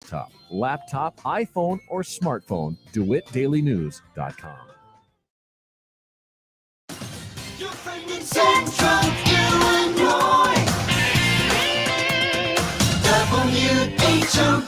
desktop, laptop, iPhone, or smartphone. DeWittDailyNews.com. Your friend in Central Illinois. WHOW.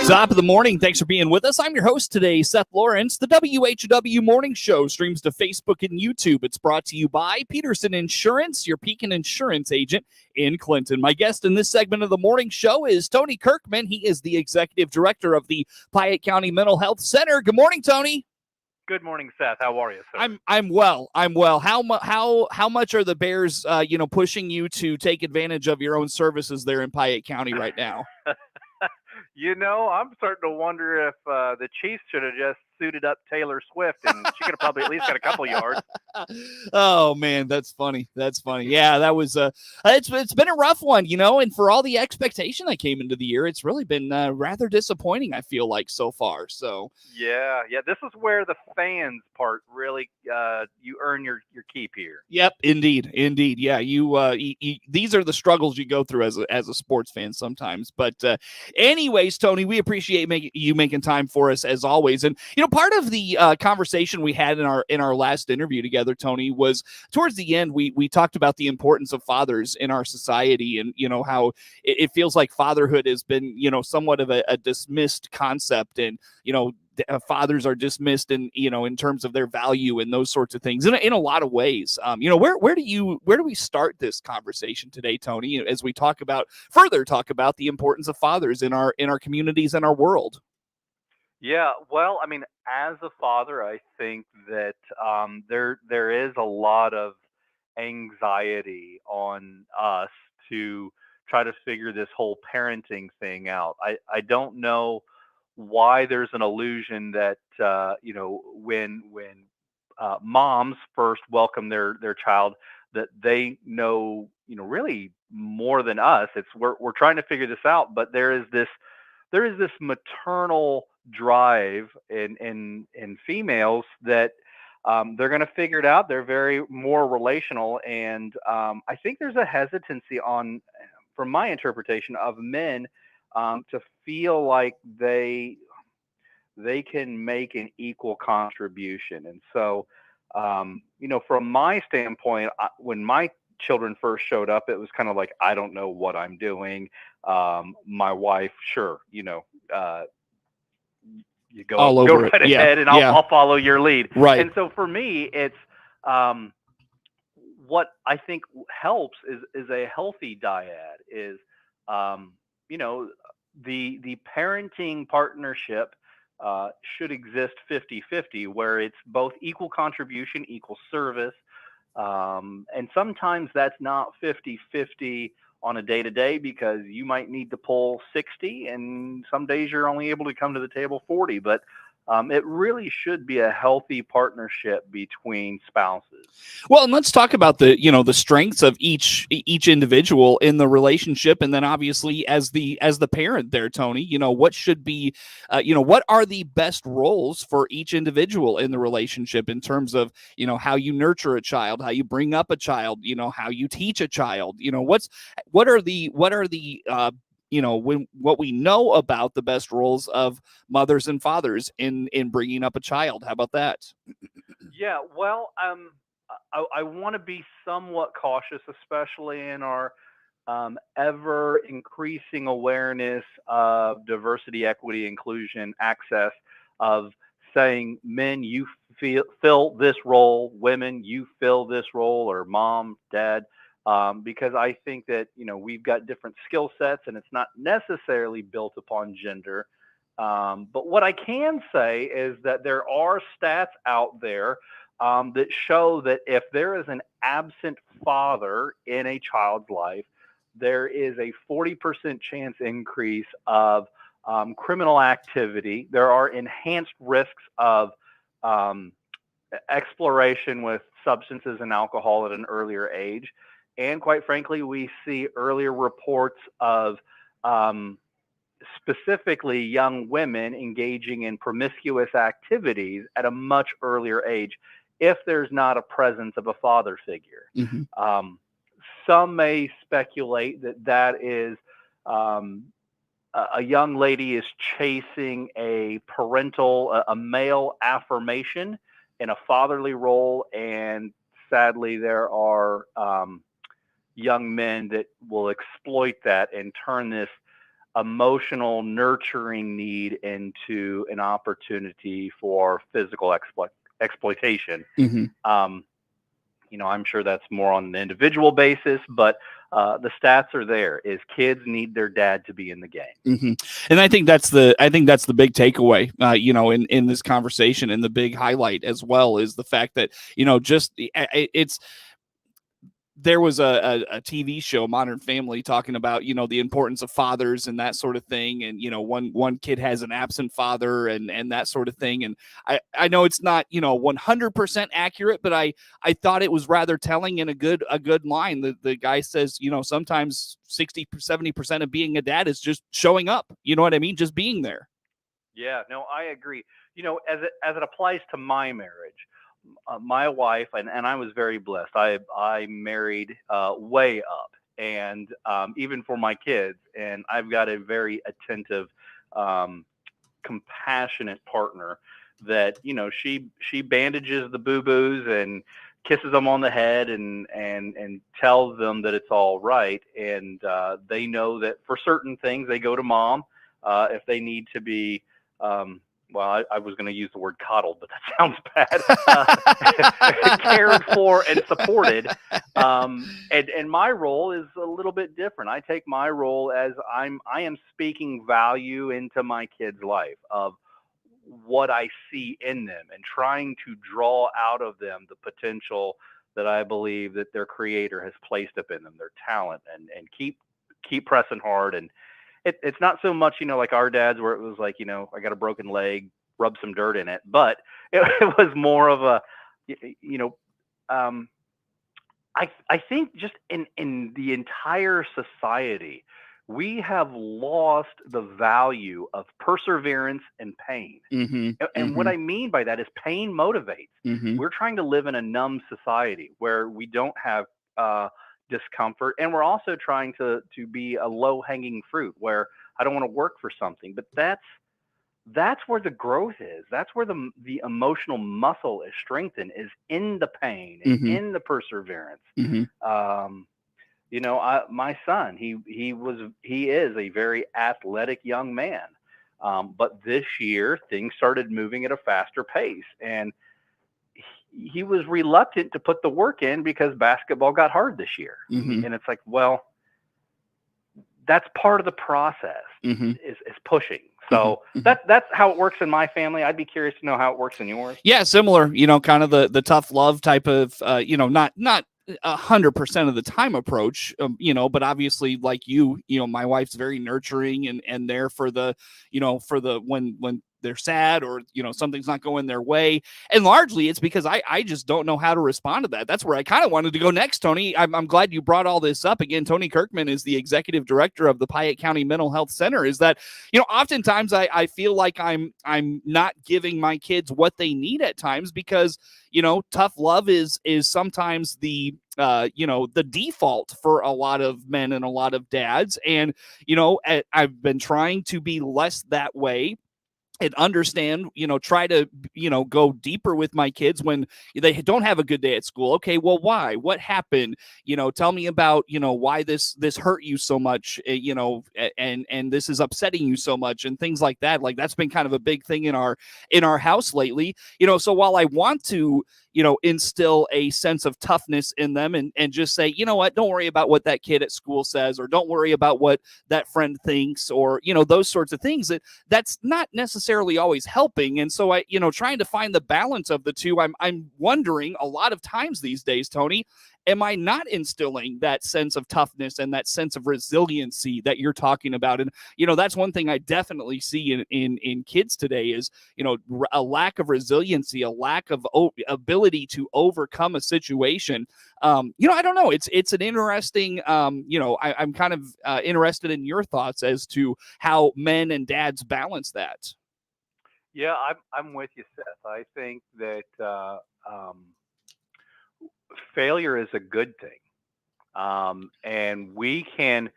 Top of the morning. Thanks for being with us. I'm your host today, Seth Lawrence. The WHOW Morning Show streams to Facebook and YouTube. It's brought to you by Peterson Insurance, your Pekin Insurance agent in Clinton. My guest in this segment of the morning show is Tony Kirkman. He is the executive director of the Piatt County Mental Health Center. Good morning, Tony. Good morning, Seth. How are you, sir? I'm well. How much are the Bears, pushing you to take advantage of your own services there in Piatt County right now? I'm starting to wonder if the Chiefs should have just suited up Taylor Swift, and she could have probably at least got a couple yards. Oh man, that's funny. Yeah, that was it's been a rough one, and for all the expectation that came into the year, it's really been rather disappointing, I feel like, so far. So Yeah, this is where the fans part really you earn your keep here. Yep, indeed. Yeah, you these are the struggles you go through as a sports fan sometimes. But anyways, Tony, we appreciate you making time for us as always. And part of the conversation we had in our last interview together, Tony, was towards the end we talked about the importance of fathers in our society, and how it feels like fatherhood has been somewhat of a dismissed concept, and fathers are dismissed in terms of their value and those sorts of things in a lot of ways. Where do we start this conversation today, Tony, as we further talk about the importance of fathers in our communities and our world? Yeah, well, I mean, as a father, I think that there is a lot of anxiety on us to try to figure this whole parenting thing out. I don't know why there's an illusion that when moms first welcome their child, that they know really more than us. We're trying to figure this out, but there is this maternal drive in females that they're going to figure it out. They're very more relational, and I think there's a hesitancy from my interpretation of men to feel like they can make an equal contribution. And so from my standpoint, when my children first showed up, it was kind of like, I don't know what I'm doing. My wife, sure, you go right ahead, and I'll follow your lead. Right. And so for me, it's what I think helps is a healthy dyad, is the parenting partnership should exist 50-50, where it's both equal contribution, equal service. And sometimes that's not 50-50 on a day-to-day, because you might need to pull 60, and some days you're only able to come to the table 40. But it really should be a healthy partnership between spouses. Well, and let's talk about the strengths of each individual in the relationship, and then obviously as the parent there, Tony, what should be, what are the best roles for each individual in the relationship in terms of how you nurture a child, how you bring up a child, how you teach a child, what are the what we know about the best roles of mothers and fathers in bringing up a child. How about that? Yeah, well, I want to be somewhat cautious, especially in our ever increasing awareness of diversity, equity, inclusion, access, of saying, men, you fill this role, women, you fill this role, or mom, dad. Because I think that, we've got different skill sets, and it's not necessarily built upon gender. But what I can say is that there are stats out there that show that if there is an absent father in a child's life, there is a 40% chance increase of criminal activity. There are enhanced risks of exploration with substances and alcohol at an earlier age. And quite frankly, we see earlier reports of specifically young women engaging in promiscuous activities at a much earlier age, if there's not a presence of a father figure. Mm-hmm. Some may speculate that is a young lady is chasing a parental, a male affirmation in a fatherly role, and sadly, there are young men that will exploit that and turn this emotional nurturing need into an opportunity for physical exploitation. Um, I'm sure that's more on an individual basis, but the stats are there. Is kids need their dad to be in the game. And I think that's the big takeaway, in this conversation, and the big highlight as well is the fact that, it's, there was a TV show, Modern Family, talking about, the importance of fathers and that sort of thing. And, one kid has an absent father and that sort of thing. And I know it's not, 100% accurate, but I thought it was rather telling and a good line. The guy says, sometimes 60-70% of being a dad is just showing up. You know what I mean? Just being there. Yeah, no, I agree. As it applies to my marriage, my wife and I was very blessed. I married way up, and even for my kids, and I've got a very attentive, um, compassionate partner that she bandages the boo boos and kisses them on the head and tells them that it's all right, and they know that for certain things they go to mom if they need to be. Well, I was going to use the word coddled, but that sounds bad. Cared for and supported. And my role is a little bit different. I take my role as I am speaking value into my kid's life of what I see in them and trying to draw out of them the potential that I believe that their creator has placed up in them, their talent, and keep pressing hard. And it's not so much, like our dads where it was like, I got a broken leg, rub some dirt in it. But it was more of a, um, I think just in the entire society, we have lost the value of perseverance and pain. And what I mean by that is pain motivates. We're trying to live in a numb society where we don't have discomfort, and we're also trying to be a low hanging fruit where I don't want to work for something. But that's where the growth is. That's where the emotional muscle is strengthened, is in the pain and in the perseverance. My son, he is a very athletic young man. But this year things started moving at a faster pace, and he was reluctant to put the work in because basketball got hard this year. And it's like, well, that's part of the process is pushing. So that's how it works in my family. I'd be curious to know how it works in yours. Yeah, similar, kind of the tough love type of, not 100% of the time approach, but obviously like my wife's very nurturing and there for the, when they're sad or, something's not going their way. And largely it's because I just don't know how to respond to that. That's where I kind of wanted to go next, Tony. I'm glad you brought all this up. Again, Tony Kirkman is the executive director of the Piatt County Mental Health Center. Is that, oftentimes I feel like I'm not giving my kids what they need at times because, tough love is sometimes the default for a lot of men and a lot of dads. And, I've been trying to be less that way and understand, try to, go deeper with my kids when they don't have a good day at school. Okay, well, why? What happened? Tell me about, why this hurt you so much, and this is upsetting you so much and things like that. Like that's been kind of a big thing in our house lately. So while I want to, instill a sense of toughness in them and just say, you know what, don't worry about what that kid at school says, or don't worry about what that friend thinks, or, those sorts of things, that's not necessarily always helping. And so I, trying to find the balance of the two, I'm wondering a lot of times these days, Tony, am I not instilling that sense of toughness and that sense of resiliency that you're talking about? And, that's one thing I definitely see in kids today is, a lack of resiliency, a lack of ability to overcome a situation. I don't know. It's an interesting, I'm kind of interested in your thoughts as to how men and dads balance that. Yeah, I'm with you, Seth. I think that failure is a good thing. And we can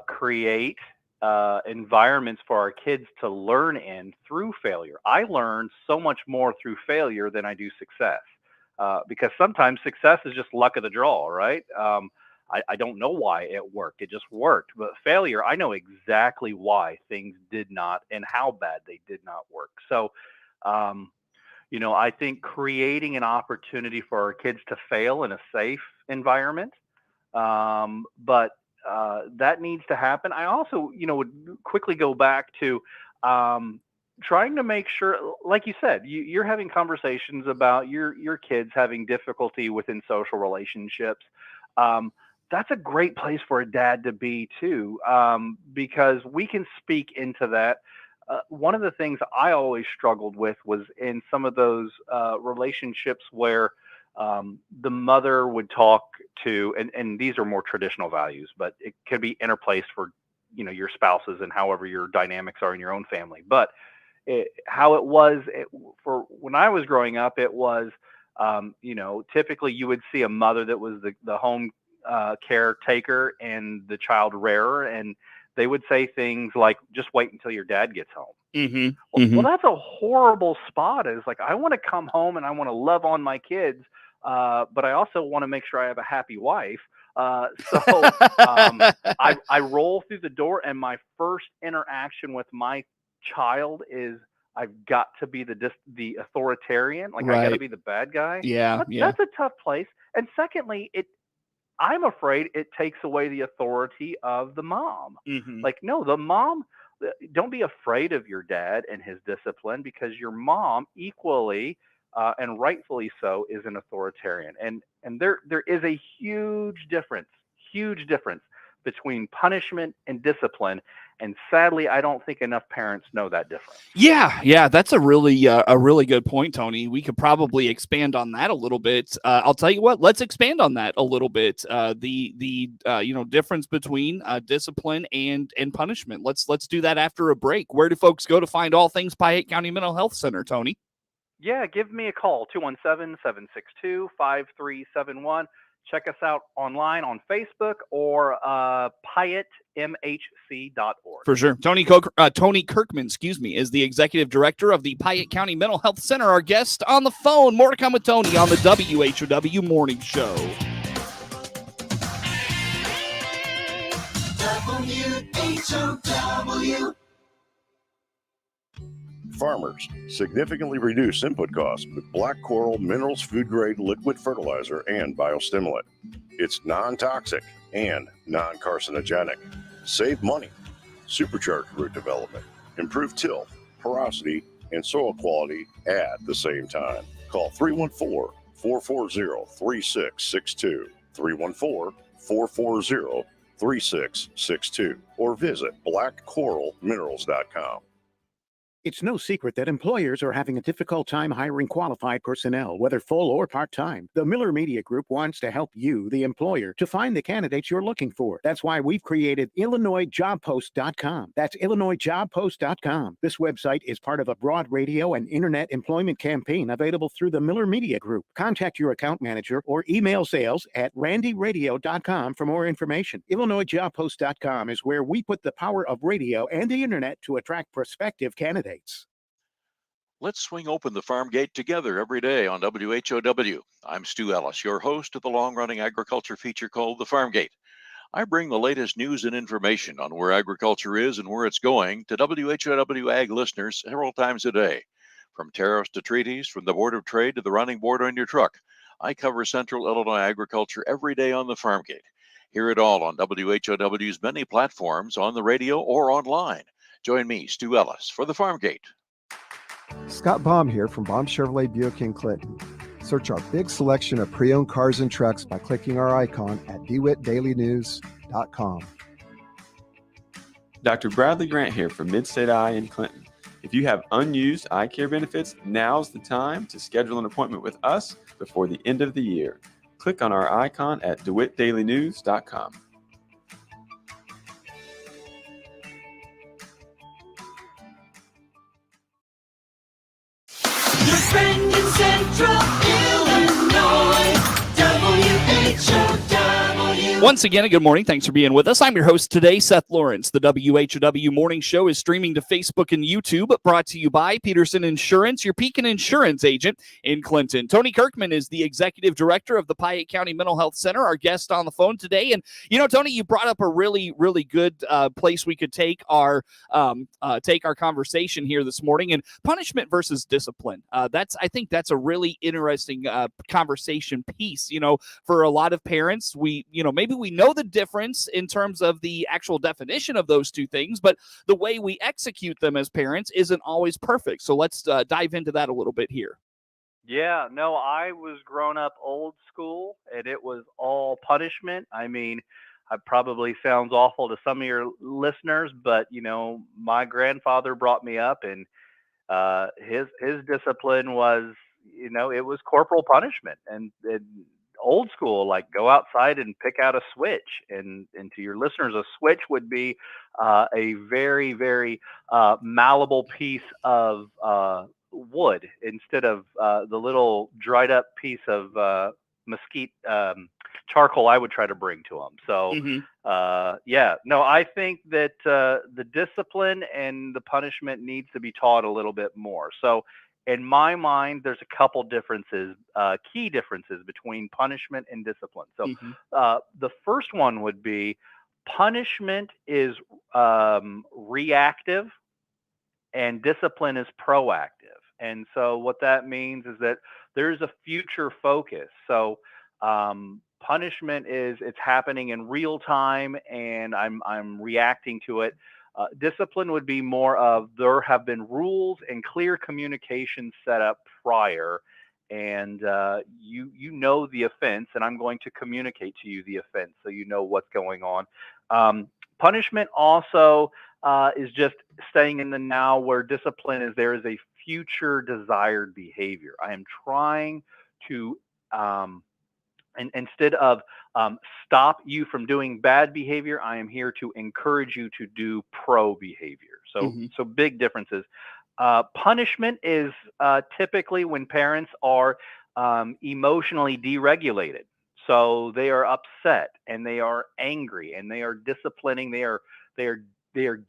create environments for our kids to learn in through failure. I learn so much more through failure than I do success, because sometimes success is just luck of the draw, right? I don't know why it worked. It just worked. But failure, I know exactly why things did not and how bad they did not work. So, I think creating an opportunity for our kids to fail in a safe environment, but that needs to happen. I also, would quickly go back to trying to make sure, like you said, you're having conversations about your kids having difficulty within social relationships. That's a great place for a dad to be too, because we can speak into that. One of the things I always struggled with was in some of those relationships where the mother would talk to, and these are more traditional values, but it could be interplaced for, your spouses and however your dynamics are in your own family. But how it was for when I was growing up, it was, typically you would see a mother that was the home caretaker and the child rearer, and they would say things like, just wait until your dad gets home. Mm-hmm. Well, that's a horrible spot. It's like, I want to come home and I want to love on my kids, but I also want to make sure I have a happy wife. So I roll through the door, and my first interaction with my child is I've got to be the authoritarian. Like, I got to be the bad guy. Yeah. That's a tough place. And secondly, I'm afraid it takes away the authority of the mom. Mm-hmm. Like, no, the mom, don't be afraid of your dad and his discipline, because your mom equally and rightfully so is an authoritarian. And there is a huge difference between punishment and discipline. And sadly, I don't think enough parents know that difference. Yeah, that's a really good point, Tony. We could probably expand on that a little bit. I'll tell you what, let's expand on that a little bit. The difference between discipline and punishment. Let's do that after a break. Where do folks go to find all things Piatt County Mental Health Center, Tony? Yeah, give me a call, 217-762-5371. Check us out online on Facebook or PiattMHC.org. For sure. Tony Kirkman, is the executive director of the Piatt County Mental Health Center. Our guest on the phone. More to come with Tony on the WHOW Morning Show. WHOW. Farmers significantly reduce input costs with Black Coral Minerals Food Grade Liquid Fertilizer and Biostimulant. It's non-toxic and non-carcinogenic. Save money. Supercharge root development. Improve tilth, porosity, and soil quality at the same time. Call 314-440-3662. 314-440-3662. Or visit blackcoralminerals.com. It's no secret that employers are having a difficult time hiring qualified personnel, whether full or part-time. The Miller Media Group wants to help you, the employer, to find the candidates you're looking for. That's why we've created IllinoisJobPost.com. That's IllinoisJobPost.com. This website is part of a broad radio and internet employment campaign available through the Miller Media Group. Contact your account manager or email sales@randyradio.com for more information. IllinoisJobPost.com is where we put the power of radio and the internet to attract prospective candidates. Let's swing open the farm gate together every day on WHOW. I'm Stu Ellis, your host of the long-running agriculture feature called The Farm Gate. I bring the latest news and information on where agriculture is and where it's going to WHOW Ag listeners several times a day. From tariffs to treaties, from the Board of Trade to the running board on your truck, I cover Central Illinois agriculture every day on The Farm Gate. Hear it all on WHOW's many platforms, on the radio or online. Join me, Stu Ellis, for The Farm Gate. Scott Baum here from Baum Chevrolet Buick in Clinton. Search our big selection of pre-owned cars and trucks by clicking our icon at DeWittDailyNews.com. Dr. Bradley Grant here from Midstate Eye in Clinton. If you have unused eye care benefits, now's the time to schedule an appointment with us before the end of the year. Click on our icon at DeWittDailyNews.com. Your friend in Central Illinois, WHOW. Once again, a good morning. Thanks for being with us. I'm your host today, Seth Lawrence. The WHOW Morning Show is streaming to Facebook and YouTube, brought to you by Peterson Insurance, your Pekin Insurance agent in Clinton. Tony Kirkman is the executive director of the Piatt County Mental Health Center, our guest on the phone today. And, Tony, you brought up a really, really good place we could take our conversation here this morning, and punishment versus discipline. I think that's a really interesting conversation piece. For a lot of parents, maybe we know the difference in terms of the actual definition of those two things, but the way we execute them as parents isn't always perfect. So let's dive into that a little bit here. Yeah, no, I was grown up old school, and it was all punishment. I mean, it probably sounds awful to some of your listeners, but my grandfather brought me up, and his discipline was, it was corporal punishment, and old school, like go outside and pick out a switch. And to your listeners, a switch would be a very, very malleable piece of wood instead of the little dried up piece of mesquite charcoal I would try to bring to them. So I think that the discipline and the punishment needs to be taught a little bit more. So in my mind, there's a couple differences, key differences between punishment and discipline. So the first one would be punishment is reactive and discipline is proactive. And so what that means is that there's a future focus. So punishment is it's happening in real time and I'm reacting to it. Discipline would be more of there have been rules and clear communication set up prior, and you know the offense, and I'm going to communicate to you the offense so you know what's going on. Punishment also is just staying in the now, where discipline is there is a future desired behavior. I am trying to and instead of stop you from doing bad behavior, I am here to encourage you to do pro behavior. So big differences. Punishment is typically when parents are emotionally deregulated. So they are upset and they are angry and they are disciplining. They are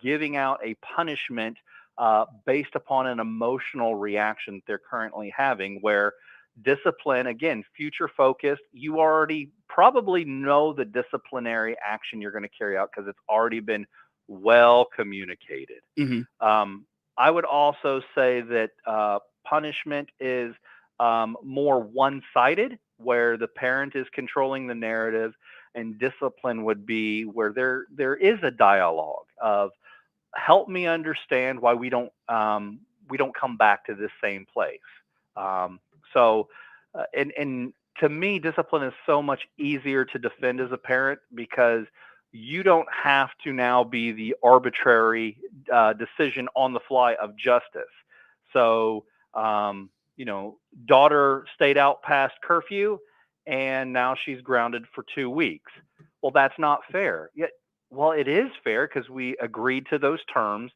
giving out a punishment based upon an emotional reaction they're currently having, where discipline, again, future focused, you already probably know the disciplinary action you're going to carry out because it's already been well communicated. I would also say that punishment is more one-sided, where the parent is controlling the narrative, and discipline would be where there is a dialogue of help me understand why we don't come back to this same place. And to me, discipline is so much easier to defend as a parent because you don't have to now be the arbitrary decision on the fly of justice. So, daughter stayed out past curfew and now she's grounded for 2 weeks. Well, that's not fair. Yet, well, it is fair because we agreed to those terms.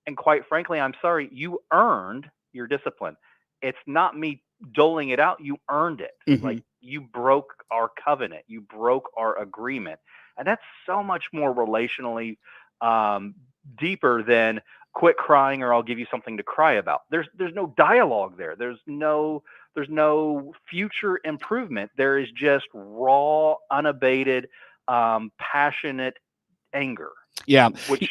And quite frankly, I'm sorry, you earned your discipline. It's not me doling it out. You earned it. Like, you broke our covenant. You broke our agreement. And that's so much more relationally deeper than quit crying or I'll give you something to cry about. There's no dialogue there. There's no future improvement. There is just raw, unabated, passionate anger. Yeah. Which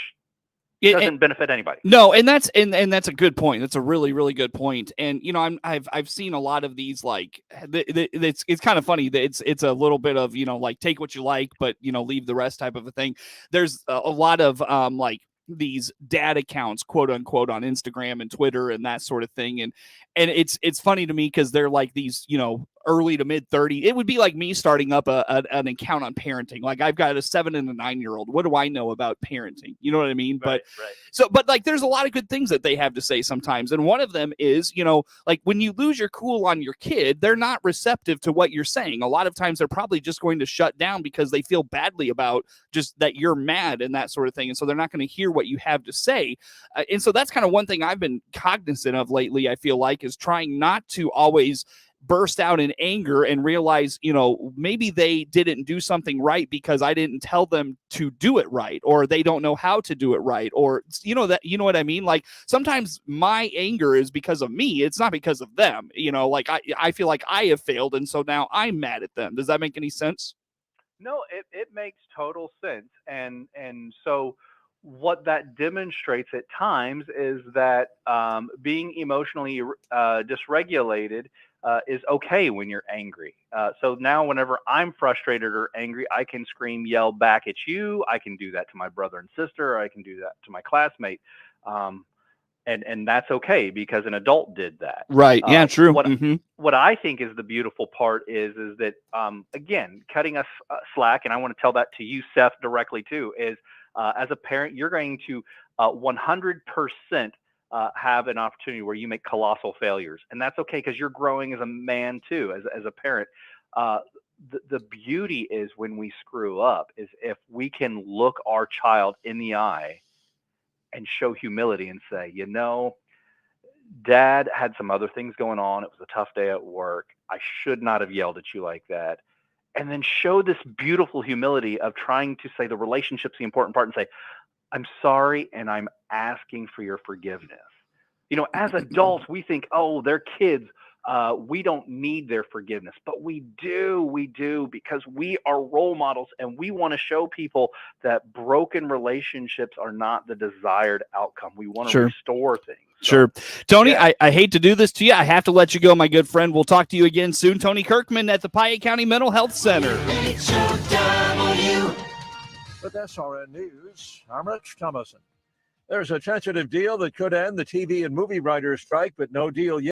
doesn't benefit anybody. No, and that's a good point. That's a really, really good point. And I've seen a lot of these, like it's kind of funny that it's a little bit of like take what you like, but leave the rest type of a thing. There's a lot of like these dad accounts, quote unquote, on Instagram and Twitter and that sort of thing, and it's funny to me because they're like these early to mid 30. It would be like me starting up an account on parenting. Like, I've got a 7 and a 9-year-old. What do I know about parenting? You know what I mean? Right. But like, there's a lot of good things that they have to say sometimes. And one of them is, like when you lose your cool on your kid, they're not receptive to what you're saying. A lot of times they're probably just going to shut down because they feel badly about just that you're mad and that sort of thing. And so they're not going to hear what you have to say. And so that's kind of one thing I've been cognizant of lately, I feel like, is trying not to always burst out in anger and realize, maybe they didn't do something right because I didn't tell them to do it right, or they don't know how to do it right, or you know what I mean? Like sometimes my anger is because of me. It's not because of them. Like I feel like I have failed, and so now I'm mad at them. Does that make any sense? No, it makes total sense. And so what that demonstrates at times is that being emotionally dysregulated is okay when you're angry. So now whenever I'm frustrated or angry, I can scream, yell back at you. I can do that to my brother and sister, or I can do that to my classmate. And that's okay because an adult did that. Right. Yeah, true. What I think is the beautiful part is that again, cutting us slack, and I want to tell that to you, Seth, directly too, is as a parent, you're going to 100% have an opportunity where you make colossal failures, and that's okay because you're growing as a man too, as a parent. The beauty is when we screw up is if we can look our child in the eye and show humility and say, Dad had some other things going on. It was a tough day at work. I should not have yelled at you like that. And then show this beautiful humility of trying to say the relationship's the important part and say, I'm sorry and I'm asking for your forgiveness. As adults, we think, oh, they're kids. We don't need their forgiveness, but we do because we are role models and we want to show people that broken relationships are not the desired outcome. We want to restore things. Sure. Tony, yeah. I hate to do this to you. I have to let you go, my good friend. We'll talk to you again soon. Tony Kirkman at the Piatt County Mental Health Center. With SRN News, I'm Rich Thomason. There's a tentative deal that could end the TV and movie writers' strike, but no deal yet.